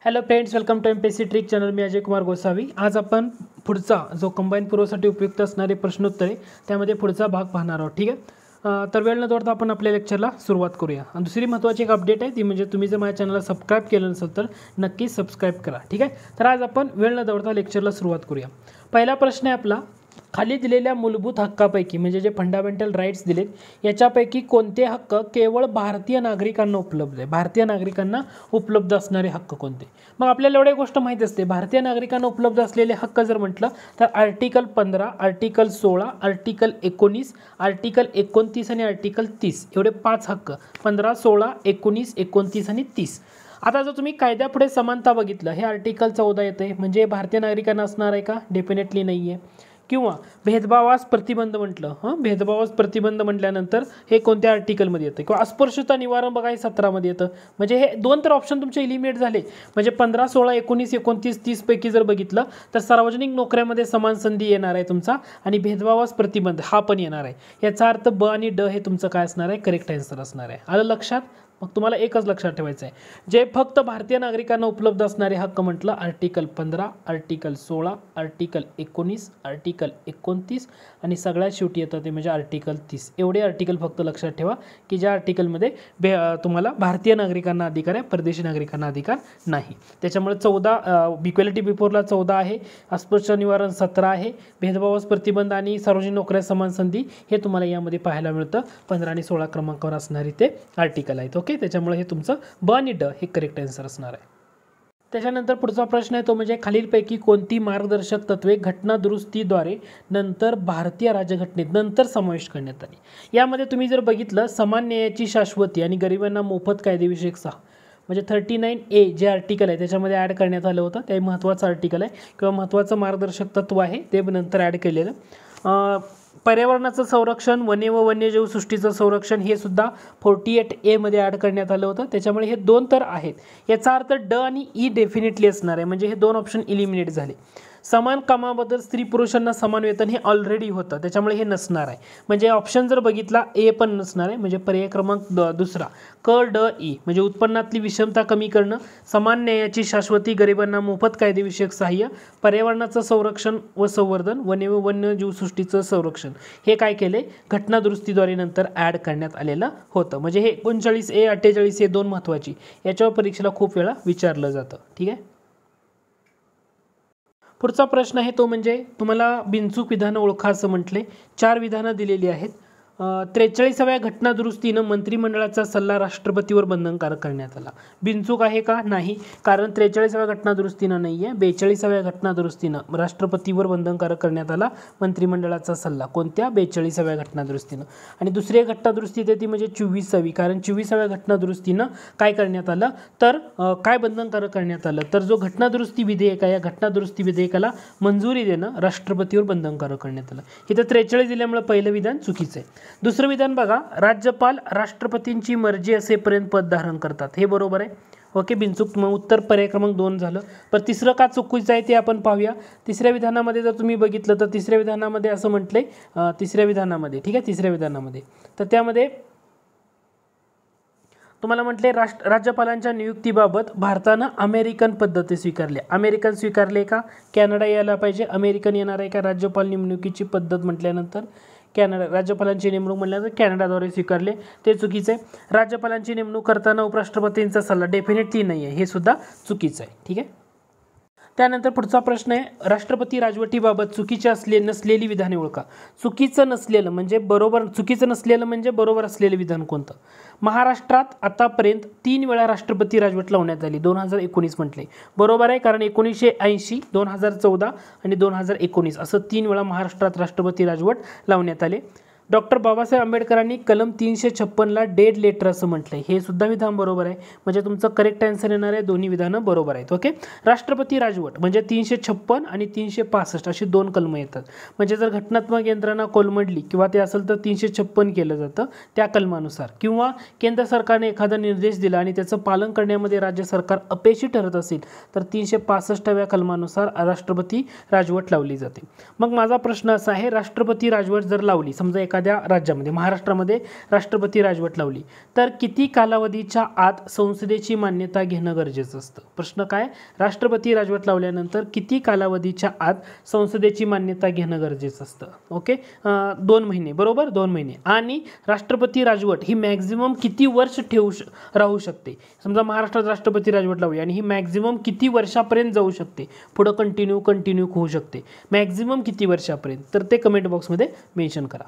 Hello friends, welcome to MPSC trick channel. मी अजय कुमार गोसावी. आज आपण पुढचा जो कंबाईन पूर्वसाठी उपयुक्त असणारे प्रश्नोत्तरे त्यामध्ये पुढचा भाग पाहणार आहोत. ठीक आहे, तर वेळ न दौडता आपण आपल्या लेक्चरला सुरुवात करूया. आणि दुसरी महत्त्वाची एक अपडेट आहे ती म्हणजे तुम्ही जर माझ्या चॅनलला सबस्क्राईब केलं नसेल तर नक्की सबस्क्राईब करा. ठीक आहे, तर आज आपण वेळ न दौडता लेक्चरला सुरुवात करूया. पहिला प्रश्न आहे आपला, खाली दिलेल्या मूलभूत हक्कापैकी म्हणजे जे फंडामेंटल राईट्स दिलेत याच्यापैकी कोणते हक्क केवळ भारतीय नागरिकांना उपलब्ध आहे? भारतीय नागरिकांना उपलब्ध असणारे हक्क कोणते? मग आपल्याला एवढी गोष्ट माहीत असते, भारतीय नागरिकांना उपलब्ध असलेले हक्क जर म्हटलं तर आर्टिकल 15, आर्टिकल 16, आर्टिकल 19, आर्टिकल 29 आणि आर्टिकल 30 एवढे 5 हक्क. 15, 16, 19, 29 आणि 30. आता जर तुम्ही कायद्यापुढे समानता बघितलं, हे आर्टिकल 14 येते म्हणजे भारतीय नागरिकांना असणार आहे का? डेफिनेटली नाही आहे. किंवा भेदभावास प्रतिबंध म्हटलं, भेदभावास प्रतिबंध म्हटल्यानंतर हे कोणत्या आर्टिकलमध्ये येतं? किंवा अस्पृश्यता निवारण बघा, हे 17मध्ये येतं. म्हणजे हे दोन तर ऑप्शन तुमचे इलिमिनेट झाले. म्हणजे 15, 16, 19, 29, 30 पैकी जर बघितलं तर सार्वजनिक नोकऱ्यामध्ये समान संधी येणार आहे तुमचा, आणि भेदभावास प्रतिबंध हा पण येणार आहे. याचा अर्थ ब आणि ड हे तुमचं काय असणार आहे? करेक्ट आन्सर असणार आहे. आलं लक्षात? मग तुम्हाला एकच लक्षात ठेवायचं आहे, जे फक्त भारतीय नागरिकांना उपलब्ध असणारे हक्क म्हटलं आर्टिकल 15, आर्टिकल 16, आर्टिकल 19, आर्टिकल 29 आणि सगळ्यात शेवटी येतं ते म्हणजे आर्टिकल 30. एवढे आर्टिकल फक्त लक्षात ठेवा की ज्या आर्टिकलमध्ये तुम्हाला भारतीय नागरिकांना अधिकार आहे, परदेशी नागरिकांना अधिकार नाही. त्याच्यामुळे 14 इक्वॅलिटी बिफोरला 14 आहे, अस्पृश्य निवारण 17 आहे, भेदभावास प्रतिबंध आणि सार्वजनिक नोकऱ्या समान संधी हे तुम्हाला यामध्ये पाहायला मिळतं. 15 आणि 16 क्रमांकावर असणारे ते आर्टिकल आहेत. ओके, त्याच्यामुळे हे तुमचं ब आणि ड हे करेक्ट आन्सर असणार आहे. त्याच्यानंतर पुढचा प्रश्न आहे तो म्हणजे खालीलपैकी कोणती मार्गदर्शक तत्वे घटना दुरुस्तीद्वारे नंतर भारतीय राज्यघटनेत नंतर समाविष्ट करण्यात आली? यामध्ये तुम्ही जर बघितलं, समान न्यायाची शाश्वती आणि गरिबांना मोफत कायदेविषयक 6 म्हणजे 39A जे आर्टिकल आहे त्याच्यामध्ये ॲड करण्यात आलं होतं. ते महत्त्वाचं आर्टिकल आहे किंवा महत्त्वाचं मार्गदर्शक तत्व आहे, ते नंतर ॲड केलेलं. पर्यावरणाचं संरक्षण, वने व वन्यजीव सृष्टीचं संरक्षण हे सुद्धा 48A मध्ये ॲड करण्यात आलं होतं. त्याच्यामुळे हे दोन तर आहेत. याचा अर्थ ड आणि ई डेफिनेटली असणार आहे, म्हणजे हे दोन ऑप्शन इलिमिनेट झाले. समान कामाबद्दल स्त्री पुरुषांना समान वेतन हे ऑलरेडी होतं, त्याच्यामुळे हे नसणार आहे. म्हणजे ऑप्शन जर बघितला ए पण नसणार आहे. म्हणजे पर्याय क्रमांक दुसरा क ड ई म्हणजे उत्पन्नातली विषमता कमी करणं, समान न्यायाची शाश्वती, गरिबांना मोफत कायदेविषयक सहाय्य, पर्यावरणाचं संरक्षण व संवर्धन, वने व वन्यजीवसृष्टीचं संरक्षण हे काय केले? घटना दुरुस्तीद्वारे नंतर ॲड करण्यात आलेलं होतं. म्हणजे हे 39A 48A दोन महत्त्वाची, याच्यावर परीक्षेला खूप वेळा विचारलं जातं. ठीक आहे, पुढचा प्रश्न आहे तो म्हणजे तुम्हाला बिनचूक विधानं ओळखा असं म्हटले. 4 विधानं दिलेली आहेत. 43व्या घटना दुरुस्तीनं मंत्रिमंडळाचा सल्ला राष्ट्रपतीवर बंधनकारक करण्यात आला. बिनचूक आहे का? नाही, कारण 43व्या घटना दुरुस्तीनं नाही आहे. 42व्या घटना दुरुस्तीनं राष्ट्रपतीवर बंधनकारक करण्यात आला मंत्रिमंडळाचा सल्ला. कोणत्या? 42व्या घटना दुरुस्तीनं. आणि दुसरी एक घटना दुरुस्ती ती म्हणजे 24वी, कारण 24व्या घटना दुरुस्तीनं काय करण्यात आलं तर काय बंधनकारक करण्यात आलं तर जो घटना दुरुस्ती विधेयक आहे या घटना दुरुस्ती विधेयकाला मंजुरी देणं राष्ट्रपतीवर बंधनकारक करण्यात आलं. इथं 43 दिल्यामुळे पहिलं विधान चुकीचं आहे. दुसरं विधान बघा, राज्यपाल राष्ट्रपतींची मर्जी असेपर्यंत पद धारण करतात, हे बरोबर आहे. ओके, बिनचूक. मग उत्तर पर्याय क्रमांक 2 झालं. पण तिसरं का चुकीचं आहे ते आपण पाहूया. तिसऱ्या विधानामध्ये जर तुम्ही बघितलं तर तिसऱ्या विधानामध्ये असं म्हटलंय, तिसऱ्या विधानामध्ये, ठीक आहे, तिसऱ्या विधानामध्ये तर त्यामध्ये तुम्हाला म्हटले राज्यपालांच्या नियुक्तीबाबत भारतानं अमेरिकन पद्धती स्वीकारली. अमेरिकन स्वीकारले का? कॅनडा यायला पाहिजे. अमेरिकन येणार आहे का? राज्यपाल नेमणुकीची पद्धत म्हटल्यानंतर कॅनडा, राज्यपालांची नेमणूक म्हटल्यानंतर कॅनडाद्वारे स्वीकारले, ते चुकीचं आहे. राज्यपालांची नेमणूक करताना उपराष्ट्रपतींचा सल्ला डेफिनेटली नाही आहे, हे सुद्धा चुकीचं आहे. ठीक आहे, त्यानंतर पुढचा प्रश्न आहे, राष्ट्रपती राजवटीबाबत चुकीचे नसलेली विधाने ओळखा. चुकीचं नसलेलं म्हणजे बरोबर, चुकीचं नसलेलं म्हणजे बरोबर असलेलं विधान कोणतं? महाराष्ट्रात आतापर्यंत 3 वेळा राष्ट्रपती राजवट लावण्यात आली. 2019 म्हटले, बरोबर आहे, कारण 1980, 2014 आणि 2019 असं 3 वेळा महाराष्ट्रात राष्ट्रपती राजवट लावण्यात आले. डॉक्टर बाबासाहेब आंबेडकरांनी कलम 356ला डेड लेटर असं म्हटलंय, हे सुद्धा विधान बरोबर आहे. म्हणजे तुमचं करेक्ट आन्सर येणार आहे. दोन्ही विधानं बरोबर आहेत. ओके, राष्ट्रपती राजवट म्हणजे 356 आणि 365 अशी 2 कलमं येतात. म्हणजे जर घटनात्मक यंत्रणा कोलमडली किंवा ते असेल तर 356 केलं जातं त्या कलमानुसार, किंवा केंद्र सरकारने एखादा निर्देश दिला आणि त्याचं पालन करण्यामध्ये राज्य सरकार अपयशी ठरत असेल तर 365व्या कलमानुसार राष्ट्रपती राजवट लावली जाते. मग माझा प्रश्न असा आहे, राष्ट्रपती राजवट जर लावली, समजा एखाद्या एखाद्या राज्यामध्ये, महाराष्ट्रामध्ये राष्ट्रपती राजवट लावली तर किती कालावधीच्या आत संसदेची मान्यता घेणं गरजेचं असतं? प्रश्न काय? राष्ट्रपती राजवट लावल्यानंतर किती कालावधीच्या आत संसदेची मान्यता घेणं गरजेचं असतं? ओके, 2 महिने, बरोबर, 2 महिने. आणि राष्ट्रपती राजवट ही मॅक्झिमम किती वर्ष राहू शकते? समजा महाराष्ट्रात राष्ट्रपती राजवट लावली आणि ही मॅक्झिमम किती वर्षापर्यंत जाऊ शकते? पुढं कंटिन्यू होऊ शकते. मॅक्झिमम किती वर्षापर्यंत? तर ते कमेंट बॉक्समध्ये मेन्शन करा.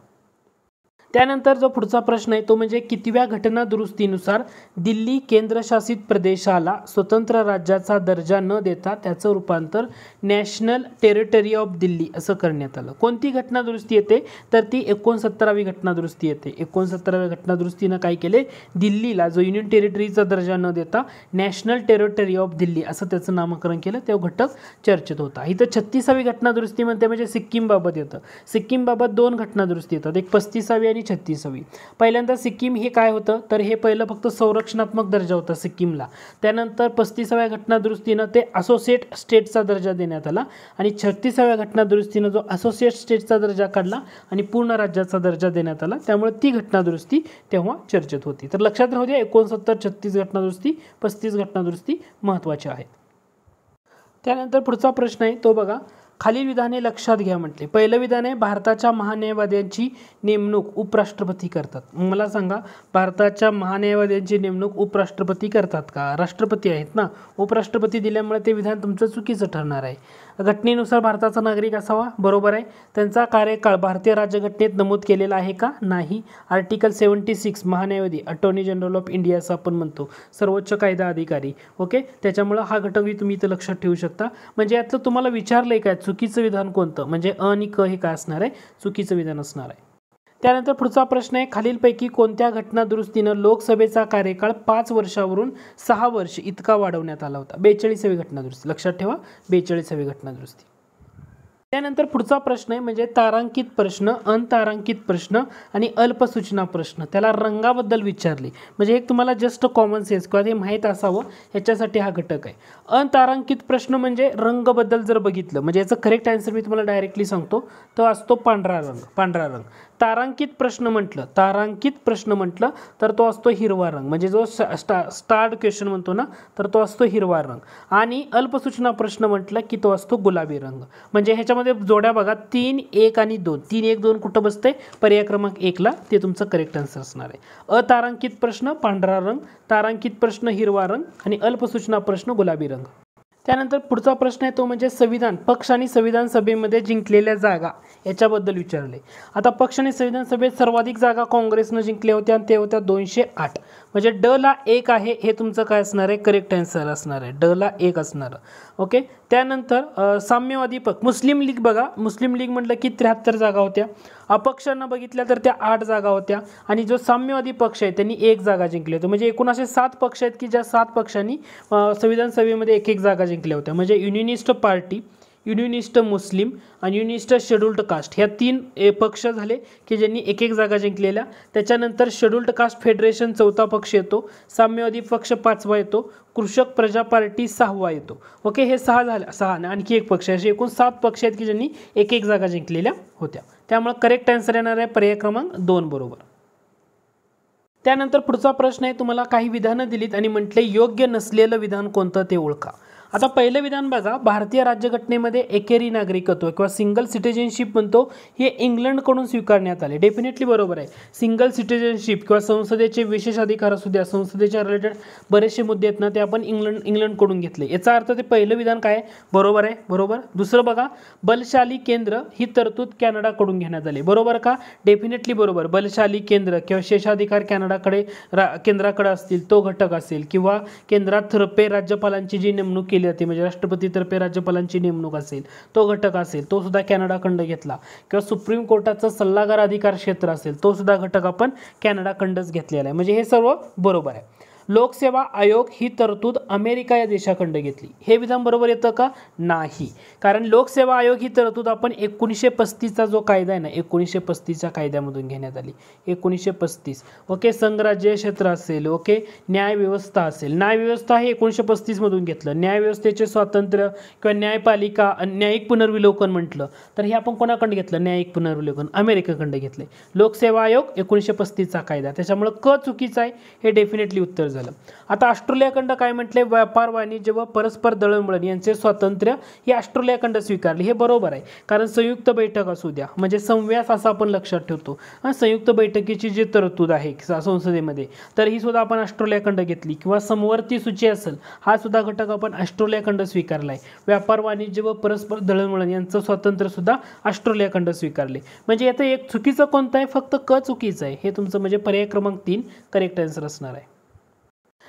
त्यानंतर जो पुढचा प्रश्न आहे तो म्हणजे कितव्या घटना दुरुस्तीनुसार दिल्ली केंद्रशासित प्रदेशाला स्वतंत्र राज्याचा दर्जा न देता त्याचं रूपांतर नॅशनल टेरिटरी ऑफ दिल्ली असं करण्यात आलं? कोणती घटना दुरुस्ती येते? तर ती 69वी घटना दुरुस्ती येते. 69व्या घटना दुरुस्तीनं काय केले? दिल्लीला जो युनियन टेरिटरीचा दर्जा न देता नॅशनल टेरिटरी ऑफ दिल्ली असं त्याचं नामकरण केलं. तो घटक चर्चेत होता. इथं 36वी घटना दुरुस्ती म्हणते म्हणजे सिक्कीमबाबत येतं. सिक्कीमबाबत 2 घटना दुरुस्ती येतात, एक 35वी आणि 36वी. पहिल्यांदा सिक्कीम हे काय होतं तर हे पहिलं फक्त संरक्षणात्मक दर्जा होता सिक्कीमला. त्यानंतर 35व्या घटना दुरुस्तीनं ते असोसिएट स्टेटचा दर्जा देण्यात आला आणि 36व्या घटना दुरुस्तीनं जो असोसिएट स्टेटचा दर्जा काढला आणि पूर्ण राज्याचा दर्जा देण्यात आला. त्यामुळे ती घटना दुरुस्ती तेव्हा चर्चेत होती. तर लक्षात राहू द्या 69, 36 घटना दुरुस्ती, 35 घटना दुरुस्ती महत्त्वाच्या आहेत. त्यानंतर पुढचा प्रश्न आहे तो बघा, खालील विधाने लक्षात घ्या म्हटले. पहिलं विधान आहे भारताच्या महान्यायवाद्यांची नेमणूक उपराष्ट्रपती करतात. मला सांगा भारताच्या महान्यायवाद्यांची नेमणूक उपराष्ट्रपती करतात का? राष्ट्रपती आहेत ना, उपराष्ट्रपती दिल्यामुळे ते विधान तुमचं चुकीचं ठरणार आहे. घटनेनुसार भारताचा नागरिक असावा, बरोबर आहे. त्यांचा कार्यकाळ भारतीय राज्यघटनेत नमूद केलेला आहे का? नाही. आर्टिकल 76 महान्यायवादी अटॉर्नी जनरल ऑफ इंडिया असं आपण म्हणतो, सर्वोच्च कायदा अधिकारी. ओके, त्याच्यामुळे हा घटकही तुम्ही इथं लक्षात ठेवू शकता. म्हणजे यातलं तुम्हाला विचारलंय काय चुकीचं विधान कोणतं, म्हणजे अ आणि क हे काय असणार आहे? चुकीचं विधान असणार आहे. त्यानंतर पुढचा प्रश्न आहे खालीलपैकी कोणत्या घटना दुरुस्तीनं लोकसभेचा कार्यकाळ 5 वर्षावरून 6 वर्ष इतका वाढवण्यात आला होता? 42वी घटना दुरुस्ती. लक्षात ठेवा 42वी घटना दुरुस्ती. त्यानंतर पुढचा प्रश्न आहे म्हणजे तारांकित प्रश्न, अनतारांकित प्रश्न आणि अल्पसूचना प्रश्न. त्याला रंगाबद्दल विचारले म्हणजे एक तुम्हाला जस्ट कॉमन सेन्स किंवा हे माहीत असावं याच्यासाठी हा घटक आहे. अनतारांकित प्रश्न म्हणजे रंगबद्दल जर बघितलं म्हणजे याचं करेक्ट आन्सर मी तुम्हाला डायरेक्टली सांगतो, तो असतो पांढरा रंग. पांढरा रंग. तारांकित प्रश्न म्हटलं तर तो असतो हिरवा रंग, म्हणजे जो स्टार्ड क्वेश्चन म्हणतो ना तर तो असतो हिरवा रंग. आणि अल्पसूचना प्रश्न म्हटलं की तो असतो गुलाबी रंग. म्हणजे ह्याच्यामध्ये जोड्या बघा 3, 1 आणि 2. 3, 1, 2 कुठं बसते? पर्याय क्रमांक 1ला. ते तुमचं करेक्ट आन्सर असणार आहे. अतारांकित प्रश्न पांढरा रंग, तारांकित प्रश्न हिरवा रंग आणि अल्पसूचना प्रश्न गुलाबी रंग. त्यानंतर पुढचा प्रश्न आहे तो म्हणजे संविधान पक्ष आणि संविधान सभेमध्ये जिंकलेल्या जागा याच्याबद्दल विचारले. आता पक्ष आणि संविधान सभेत सर्वाधिक जागा काँग्रेसनं जिंकल्या होत्या आणि ते होत्या 208. म्हणजे ड ला 1 आहे हे तुमचं काय असणार आहे? करेक्ट आन्सर असणार आहे. ड ला 1 असणार. ओके. त्यानंतर साम्यवादी पक्ष मुस्लिम लीग बघा, मुस्लिम लीग म्हटलं की 73 जागा होत्या. अपक्षांना बघितल्या तर त्या 8 जागा होत्या आणि जो साम्यवादी पक्ष आहे त्यांनी 1 जागा जिंकली होती. म्हणजे एकूण असे 7 पक्ष आहेत की ज्या 7 पक्षांनी संविधान सभेमध्ये 1-1 जागा जिंकल्या होत्या. म्हणजे युनियनिस्ट पार्टी, युनियनिस्ट मुस्लिम आणि युनियनिस्ट शेड्युल्ड कास्ट ह्या 3 पक्ष झाले की ज्यांनी 1-1 जागा जिंकलेल्या. त्याच्यानंतर शेड्युल्ड कास्ट फेडरेशन 4था पक्ष येतो, साम्यवादी पक्ष 5वा येतो, कृषक प्रजा पार्टी 6वा येतो. ओके, हे 6 झाले. 6 आणखी 1 पक्ष, असे एकूण 7 पक्ष आहेत की ज्यांनी 1-1 जागा जिंकलेल्या होत्या. त्यामुळे करेक्ट आन्सर येणार आहे पर्याय क्रमांक 2 बरोबर. त्यानंतर पुढचा प्रश्न आहे तुम्हाला काही विधानं दिलीत आणि म्हटले योग्य नसलेलं विधान कोणतं ते ओळखा. आता पहिलं विधान बघा, भारतीय राज्यघटनेमध्ये एकेरी नागरिकत्व किंवा सिंगल सिटिझनशिप म्हणतो हे इंग्लंडकडून स्वीकारण्यात आले. डेफिनेटली बरोबर आहे. सिंगल सिटिझनशिप किंवा संसदेचे विशेष अधिकार असू द्या, संसदेच्या रिलेटेड बरेचसे मुद्दे आहेत ना ते आपण इंग्लंडकडून घेतले. याचा अर्थ ते पहिलं विधान काय आहे? बरोबर आहे. बरोबर. दुसरं बघा, बलशाली केंद्र ही तरतूद कॅनडाकडून घेण्यात आली. बरोबर का? डेफिनेटली बरोबर. बलशाली केंद्र किंवा विशेषाधिकार कॅनडाकडे केंद्राकडे असतील तो घटक असेल किंवा केंद्रात तर्फे राज्यपालांची जी नेमणूक केली जाते म्हणजे राष्ट्रपतीतर्फे राज्यपालांची नेमणूक असेल तो घटक असेल तो सुद्धा कॅनडाखंड घेतला. किंवा सुप्रीम कोर्टाचा सल्लागार अधिकार क्षेत्र असेल तो सुद्धा घटक आपण कॅनडाखंडच घेतलेला आहे. म्हणजे हे सर्व बरोबर आहे. लोकसेवा आयोग ही तरतूद अमेरिका या देशाखंड घेतली. हे विधान बरोबर येतं का? नाही. कारण लोकसेवा आयोग ही तरतूद आपण 1935चा जो कायदा आहे ना, 1935च्या कायद्यामधून घेण्यात आली. 1935. ओके. संघराज्य क्षेत्र असेल, ओके, न्यायव्यवस्था असेल. न्यायव्यवस्था हे 1935 मधून घेतलं. न्यायव्यवस्थेचे स्वातंत्र्य किंवा न्यायपालिका, न्यायिक पुनर्विलोकन म्हटलं तर हे आपण कोणाकडे घेतलं? न्यायिक पुनर्विलोकन अमेरिकेकडे घेतले. लोकसेवा आयोग 1935चा कायदा. त्याच्यामुळे क चुकीचा आहे, हे डेफिनेटली उत्तर झालं. आता ऑस्ट्रेलियाखंड काय म्हटले? व्यापार, वाणिज्य व परस्पर दळणवळण यांचे स्वातंत्र्य हे ऑस्ट्रेलियाखंड स्वीकारले. हे बरोबर आहे. कारण संयुक्त बैठक असू द्या, म्हणजे संव्यास असं आपण लक्षात ठेवतो. संयुक्त बैठकीची जी तरतूद आहे संसदेमध्ये, तर ही सुद्धा आपण ऑस्ट्रेलियाखंड घेतली. किंवा समवर्ती सूची असेल, हा सुद्धा घटक आपण ऑस्ट्रेलियाखंड स्वीकारलाय. व्यापार, वाणिज्य व परस्पर दळणवळण यांचं स्वातंत्र्य सुद्धा ऑस्ट्रेलियाखंड स्वीकारले. म्हणजे याचं एक चुकीचं कोणतं आहे? फक्त क चुकीचं आहे. हे तुमचं म्हणजे पर्याय क्रमांक 3 करेक्ट आन्सर असणार आहे.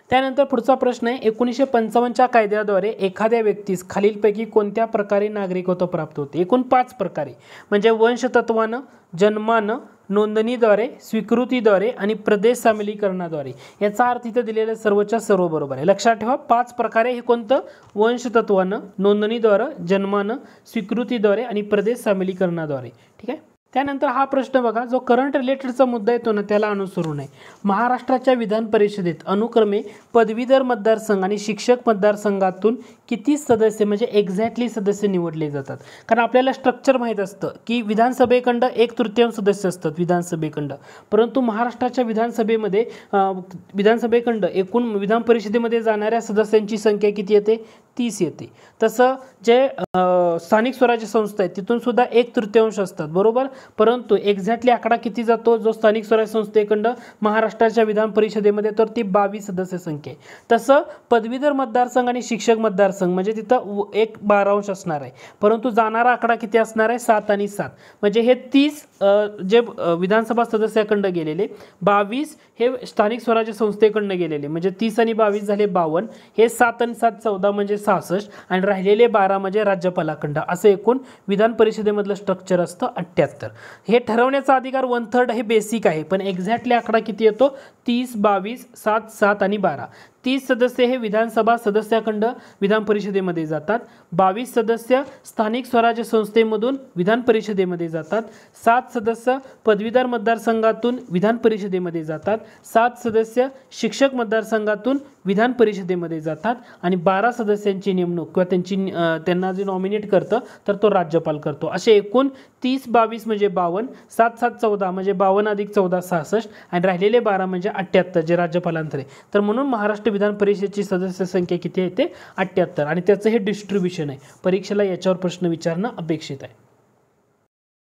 त्यानंतर पुढचा प्रश्न आहे, 1955च्या कायद्याद्वारे एखाद्या व्यक्तीस खालीलपैकी कोणत्या प्रकारे नागरिकत्व प्राप्त होते? एकूण 5 प्रकारे, म्हणजे वंशतत्वानं, जन्मानं, नोंदणीद्वारे, स्वीकृतीद्वारे आणि प्रदेश सामीलीकरणाद्वारे. याचा अर्थ इथे दिलेला सर्वच्या सर्व बरोबर आहे. लक्षात ठेवा, 5 प्रकारे. हे कोणतं? वंशतत्वानं, नोंदणीद्वारे, जन्मानं, स्वीकृतीद्वारे आणि प्रदेश सामीलीकरणाद्वारे. ठीक आहे. त्यानंतर हा प्रश्न बघा, जो करंट रिलेटेडचा मुद्दा येतो ना, त्याला अनुसरून आहे. महाराष्ट्राच्या विधान परिषदेत अनुक्रमे पदवीधर मतदारसंघ आणि शिक्षक मतदारसंघातून किती सदस्य, म्हणजे एक्झॅक्टली सदस्य निवडले जातात? कारण आपल्याला स्ट्रक्चर माहीत असतं की विधानसभेखंड 1/3 सदस्य असतात विधानसभेखंड, परंतु महाराष्ट्राच्या विधानसभेखंड एकूण विधान परिषदेमध्ये जाणाऱ्या सदस्यांची संख्या किती येते? 30 येते. तसं जे स्थानिक स्वराज्य संस्था आहेत तिथून सुद्धा 1/3 असतात, बरोबर. परंतु एक्झॅक्टली आकडा किती जातो जो स्थानिक स्वराज्य संस्थेखंड महाराष्ट्राच्या विधान परिषदेमध्ये, तर ती 22 सदस्य संख्या आहे. तसं पदवीधर मतदारसंघ आणि शिक्षक मतदारसंघ म्हणजे तिथं 1/12 असणार आहे, परंतु जाणारा आकडा किती असणार आहे? 7 आणि 7. म्हणजे हे 30 जे विधानसभा सदस्याखंड गेलेले, 22 हे स्थानिक स्वराज्य संस्थेकडनं गेलेले, म्हणजे 30 आणि 22 झाले 52. हे 7 आणि 7 14 म्हणजे 66 आणि राहिलेले 12 म्हणजे राज्यपालाखंड. असं एकूण विधान परिषदेमधलं स्ट्रक्चर असतं 78. हे ठरवण्याचा अधिकार 1/3 हे बेसिक आहे, पण एक्झॅक्टली आकडा किती येतो? 30, 22, 7, 7 आणि 12. 30 सदस्य हे विधानसभा सदस्याखंड विधान परिषदेमध्ये जातात, 22 सदस्य स्थानिक स्वराज्य संस्थेमधून विधान परिषदेमध्ये जातात, 7 सदस्य पदवीधर मतदारसंघातून विधान परिषदेमध्ये जातात, 7 सदस्य शिक्षक मतदारसंघातून विधान परिषदेमध्ये जातात आणि 12 सदस्यांची नेमणूक किंवा त्यांना जे नॉमिनेट करतं तर तो राज्यपाल करतो. असे एकूण 30, 22 म्हणजे 52, 7, 7, 14 म्हणजे 52 अधिक 14 66 आणि राहिलेले 12 म्हणजे 78 जे राज्यपालांतर आहे. तर म्हणून महाराष्ट्र विधान परिषदेची सदस्य संख्या किती आहे? ते 78 आणि त्याचं हे डिस्ट्रीब्युशन आहे. परीक्षेला याच्यावर प्रश्न विचारणं अपेक्षित आहे.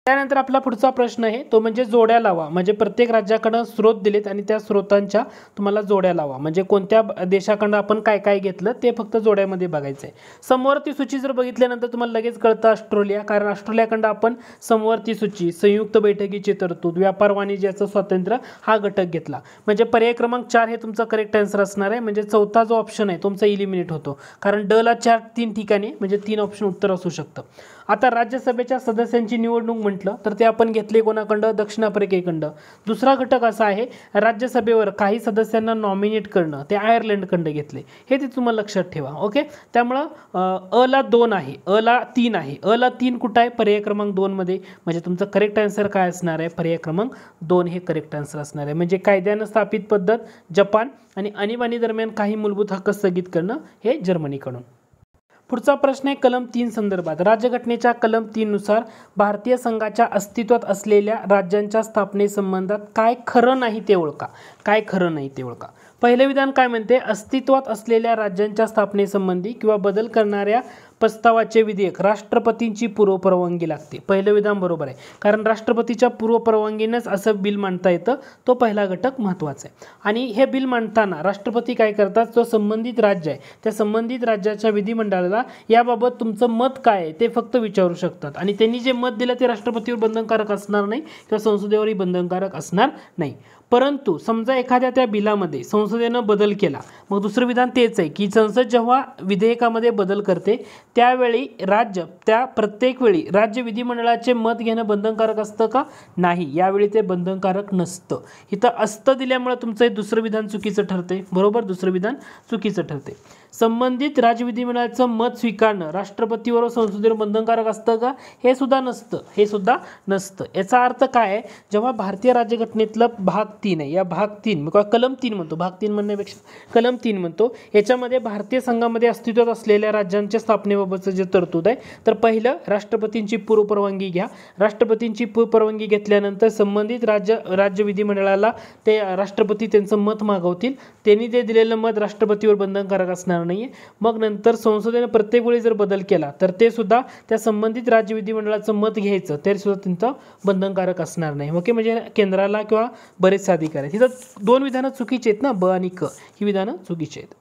त्यानंतर आपला पुढचा प्रश्न आहे तो म्हणजे जोड्या लावा. म्हणजे प्रत्येक राज्याकडे स्रोत दिलेत आणि त्या स्रोतांच्या तुम्हाला जोड्या लावा. म्हणजे कोणत्या देशाकडे आपण काय काय घेतलं ते फक्त जोड्यामध्ये बघायचं आहे. समवर्ती सूची जर बघितल्यानंतर तुम्हाला लगेच कळतं ऑस्ट्रेलिया, कारण ऑस्ट्रेलियाकडे आपण समवर्ती सूची, संयुक्त बैठकीची तरतूद, व्यापार वाणिज्याचं स्वातंत्र्य हा घटक घेतला. म्हणजे पर्याय क्रमांक 4 हे तुमचं करेक्ट आन्सर असणार आहे. म्हणजे चौथा जो ऑप्शन आहे तुमचा इलिमिनेट होतो, कारण ड ला 3 ठिकाणी म्हणजे 3 ऑप्शन उत्तर असू शकतं. आता राज्यसभेच्या सदस्यांची निवडणूक म्हटलं तर ते आपण घेतले कोणाखंड? दक्षिण आफ्रिकेखंड. दुसरा घटक असा आहे राज्यसभेवर काही सदस्यांना नॉमिनेट करणं, ते आयर्लंडखंड घेतले. हे ते तुम्हाला लक्षात ठेवा. ओके. त्यामुळं अ ला 2 आहे, अ ला 3 आहे. अ ला 3 कुठं आहे? पर्याय क्रमांक 2 मध्ये. म्हणजे तुमचं करेक्ट आन्सर काय असणार आहे? पर्याय क्रमांक 2 हे करेक्ट आन्सर असणार आहे. म्हणजे कायद्यानं स्थापित पद्धत जपान आणि आणीबाणी दरम्यान काही मूलभूत हक्क स्थगित करणं हे जर्मनीकडून. पुढचा प्रश्न आहे कलम 3 संदर्भात. राज्यघटनेच्या कलम 3 नुसार भारतीय संघाच्या अस्तित्वात असलेल्या राज्यांच्या स्थापनेसंबंधात काय खरं नाही ते ओळखा. काय खरं नाही ते ओळखा. पहिलं विधान काय म्हणते? अस्तित्वात असलेल्या राज्यांच्या स्थापनेसंबंधी किंवा बदल करणाऱ्या प्रस्तावाचे विधेयक राष्ट्रपतींची पूर्वपरवानगी लागते. पहिलं विधान बरोबर आहे, कारण राष्ट्रपतीच्या पूर्वपरवानगीनेच असं बिल मांडता येतं. तो पहिला घटक महत्त्वाचा आहे. आणि हे बिल मांडताना राष्ट्रपती काय करतात? जो संबंधित राज्य आहे त्या संबंधित राज्याच्या विधिमंडळाला याबाबत तुमचं मत काय आहे ते फक्त विचारू शकतात. आणि त्यांनी जे मत दिलं ते राष्ट्रपतीवर बंधनकारक असणार नाही किंवा संसदेवरही बंधनकारक असणार नाही. परंतु समजा एखाद्या त्या बिलामध्ये संसदेनं बदल केला, मग दुसरं विधान तेच आहे की संसद जेव्हा विधेयकामध्ये बदल करते त्यावेळी त्या प्रत्येक वेळी राज्य विधिमंडळाचे मत घेणं बंधनकारक असतं का? नाही, यावेळी ते बंधनकारक नसतं. इथं असतं दिल्यामुळे तुमचं हे दुसरं विधान चुकीचं ठरते. बरोबर, दुसरं विधान चुकीचं ठरते. संबंधित राज्य विधिमंडळाचं मत स्वीकारणं राष्ट्रपतीवर व संसदेवर बंधनकारक असतं का? हे सुद्धा नसतं. याचा अर्थ काय आहे? जेव्हा भारतीय राज्यघटनेतलं भाग 3 आहे, या भाग 3 किंवा कलम 3 म्हणतो, भाग 3 म्हणण्यापेक्षा कलम 3 म्हणतो, याच्यामध्ये भारतीय संघामध्ये अस्तित्वात असलेल्या राज्यांच्या स्थापनेबाबतचं जे तरतूद आहे, तर पहिलं राष्ट्रपतींची पूर्वपरवानगी घ्या. राष्ट्रपतींची पूर्वपरवानगी घेतल्यानंतर संबंधित राज्य विधिमंडळाला ते राष्ट्रपती त्यांचं मत मागवतील. त्यांनी ते दिलेलं मत राष्ट्रपतीवर बंधनकारक असणार नाही. मग नंतर संसदेने प्रत्येक वेळी जर बदल केला तर ते सुद्धा त्या संबंधित राज्य विधिमंडळाचं मत घ्यायचं, तरी सुद्धा त्यांचं बंधनकारक असणार नाही. ओके, म्हणजे केंद्राला किंवा बरेच अधिकार आहेत. तिथं दोन विधानं चुकीची आहेत ना, ब आणि क, ही विधानं चुकीची आहेत.